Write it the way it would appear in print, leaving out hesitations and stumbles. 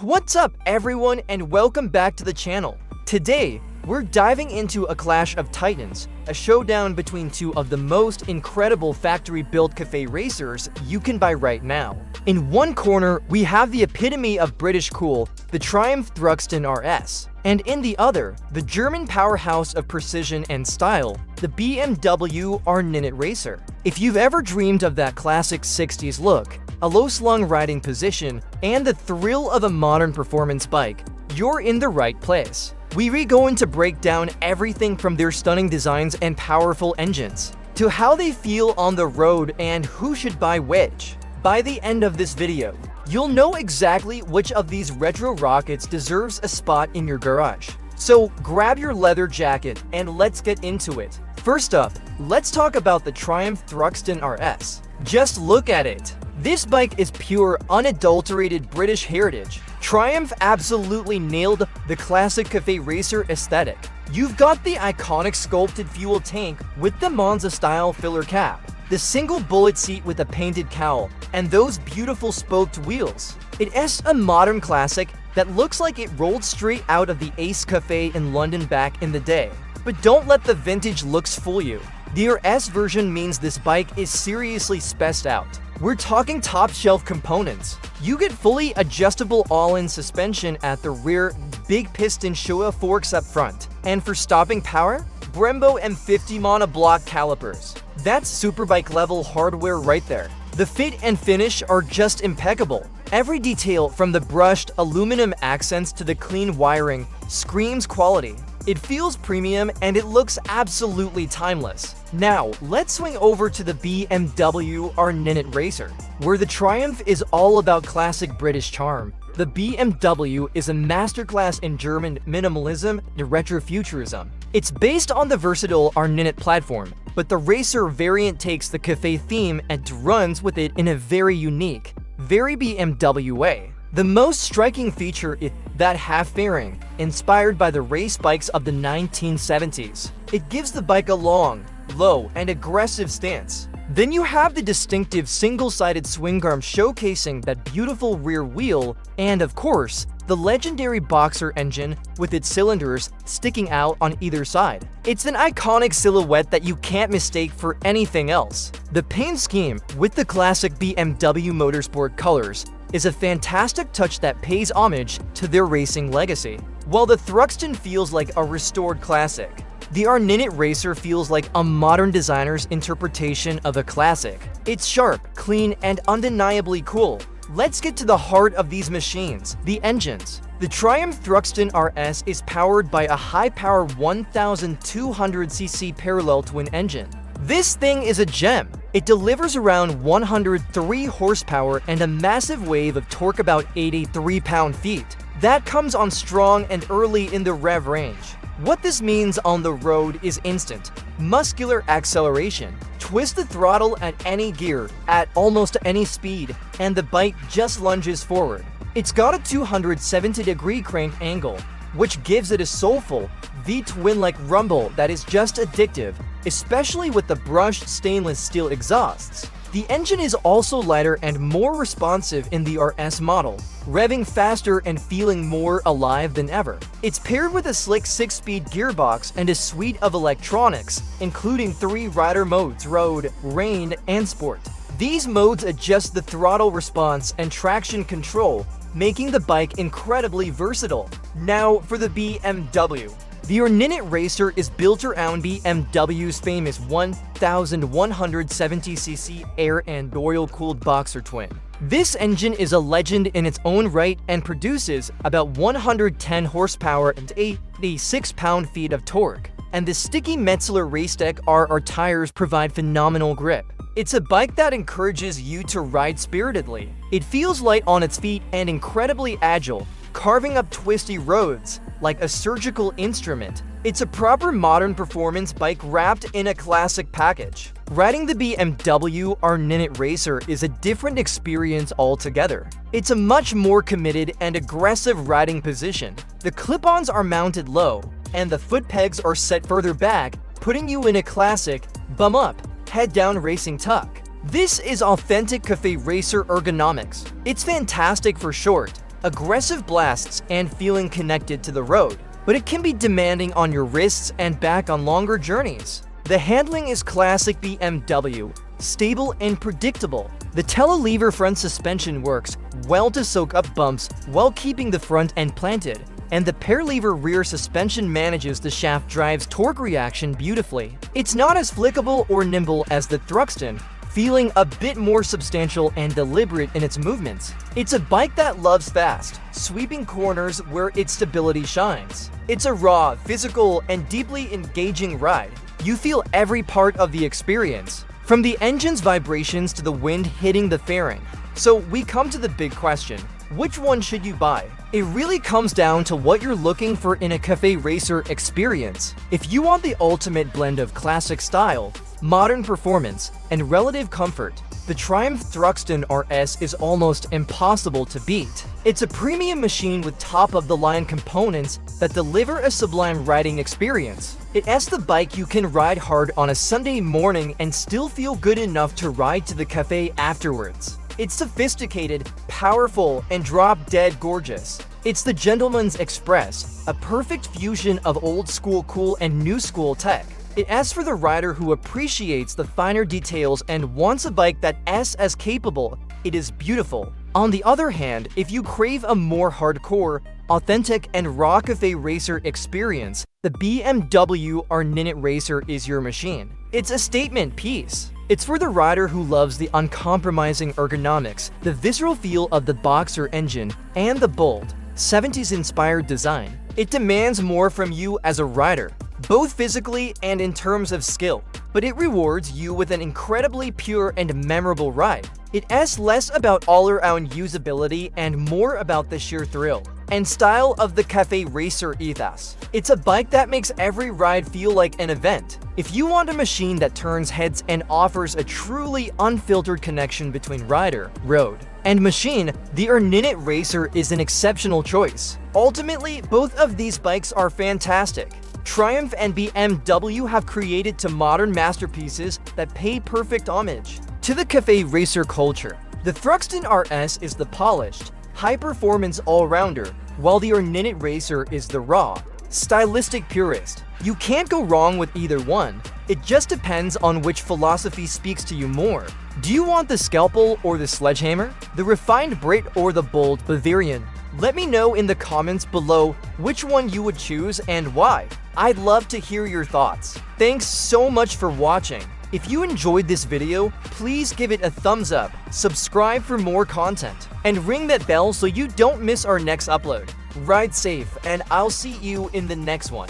What's up everyone and welcome back to the channel. Today, we're diving into a clash of titans, a showdown between two of the most incredible factory-built cafe racers you can buy right now. In one corner, we have the epitome of British cool, the Triumph Thruxton RS, and in the other, the German powerhouse of precision and style, the BMW M racer. If you've ever dreamed of that classic 60s look, a low-slung riding position, and the thrill of a modern performance bike, you're in the right place. We're going to break down everything from their stunning designs and powerful engines, to how they feel on the road and who should buy which. By the end of this video, you'll know exactly which of these retro rockets deserves a spot in your garage. So grab your leather jacket and let's get into it. First up, let's talk about the Triumph Thruxton RS. Just look at it. This bike is pure, unadulterated British heritage. Triumph absolutely nailed the classic cafe racer aesthetic. You've got the iconic sculpted fuel tank with the Monza-style filler cap, the single bullet seat with a painted cowl, and those beautiful spoked wheels. It's a modern classic that looks like it rolled straight out of the Ace Cafe in London back in the day. But don't let the vintage looks fool you. The RS version means this bike is seriously spec'd out. We're talking top-shelf components. You get fully adjustable all-in suspension at the rear, big piston Showa forks up front. And for stopping power, Brembo M50 monoblock calipers. That's superbike level hardware right there. The fit and finish are just impeccable. Every detail from the brushed aluminum accents to the clean wiring screams quality. It feels premium and it looks absolutely timeless. Now, let's swing over to the BMW M racer, where the Triumph is all about classic British charm. The BMW is a masterclass in German minimalism and retrofuturism. It's based on the versatile R platform, but the racer variant takes the cafe theme and runs with it in a very unique, very BMW way. The most striking feature is that half fairing, inspired by the race bikes of the 1970s. It gives the bike a long, low, and aggressive stance. Then you have the distinctive single-sided swing arm showcasing that beautiful rear wheel, and of course, the legendary boxer engine with its cylinders sticking out on either side. It's an iconic silhouette that you can't mistake for anything else. The paint scheme, with the classic BMW Motorsport colors, is a fantastic touch that pays homage to their racing legacy. While the Thruxton feels like a restored classic, the R racer feels like a modern designer's interpretation of a classic. It's sharp, clean, and undeniably cool. Let's get to the heart of these machines, the engines. The Triumph Thruxton RS is powered by a high-power 1,200cc parallel twin engine. This thing is a gem. It delivers around 103 horsepower and a massive wave of torque, about 83 pound-feet. That comes on strong and early in the rev range. What this means on the road is instant, muscular acceleration. Twist the throttle at any gear, at almost any speed, and the bike just lunges forward. It's got a 270-degree crank angle, which gives it a soulful, V-twin-like rumble that is just addictive, especially with the brushed stainless steel exhausts. The engine is also lighter and more responsive in the RS model, revving faster and feeling more alive than ever. It's paired with a slick 6-speed gearbox and a suite of electronics, including 3 rider modes: Road, Rain, and Sport. These modes adjust the throttle response and traction control, making the bike incredibly versatile. Now for the BMW. The R racer is built around BMW's famous 1,170cc air and oil-cooled boxer twin. This engine is a legend in its own right and produces about 110 horsepower and 86 pound-feet of torque. And the sticky Metzeler Race Deck RR tires provide phenomenal grip. It's a bike that encourages you to ride spiritedly. It feels light on its feet and incredibly agile, carving up twisty roads like a surgical instrument. It's a proper modern performance bike wrapped in a classic package. Riding the BMW R racer is a different experience altogether. It's a much more committed and aggressive riding position. The clip-ons are mounted low, and the foot pegs are set further back, putting you in a classic bum-up, head-down racing tuck. This is authentic cafe racer ergonomics. It's fantastic for short, aggressive blasts, and feeling connected to the road. But it can be demanding on your wrists and back on longer journeys. The handling is classic BMW, stable and predictable. The telelever front suspension works well to soak up bumps while keeping the front end planted, and the paralever rear suspension manages the shaft drive's torque reaction beautifully. It's not as flickable or nimble as the Thruxton, feeling a bit more substantial and deliberate in its movements. It's a bike that loves fast, sweeping corners where its stability shines. It's a raw, physical, and deeply engaging ride. You feel every part of the experience, from the engine's vibrations to the wind hitting the fairing. So we come to the big question: which one should you buy? It really comes down to what you're looking for in a cafe racer experience. If you want the ultimate blend of classic style, modern performance, and relative comfort, the Triumph Thruxton RS is almost impossible to beat. It's a premium machine with top-of-the-line components that deliver a sublime riding experience. It's the bike you can ride hard on a Sunday morning and still feel good enough to ride to the cafe afterwards. It's sophisticated, powerful, and drop-dead gorgeous. It's the Gentleman's Express, a perfect fusion of old-school cool and new-school tech. It's for the rider who appreciates the finer details and wants a bike that's as capable. It is beautiful. On the other hand, if you crave a more hardcore, authentic, and raw cafe racer experience, the BMW M Racer is your machine. It's a statement piece. It's for the rider who loves the uncompromising ergonomics, the visceral feel of the Boxer engine, and the bold, 70s-inspired design. It demands more from you as a rider, both physically and in terms of skill, but it rewards you with an incredibly pure and memorable ride. It's less about all-around usability and more about the sheer thrill and style of the cafe racer ethos. It's a bike that makes every ride feel like an event. If you want a machine that turns heads and offers a truly unfiltered connection between rider, road, and machine, the M Racer is an exceptional choice. Ultimately, both of these bikes are fantastic. Triumph and BMW have created two modern masterpieces that pay perfect homage to the cafe racer culture. The Thruxton RS is the polished, high-performance all-rounder, while the M Racer is the raw, stylistic purist. You can't go wrong with either one. It just depends on which philosophy speaks to you more. Do you want the scalpel or the sledgehammer? The refined Brit or the bold Bavarian? Let me know in the comments below which one you would choose and why. I'd love to hear your thoughts. Thanks so much for watching. If you enjoyed this video, please give it a thumbs up, subscribe for more content, and ring that bell so you don't miss our next upload. Ride safe, and I'll see you in the next one.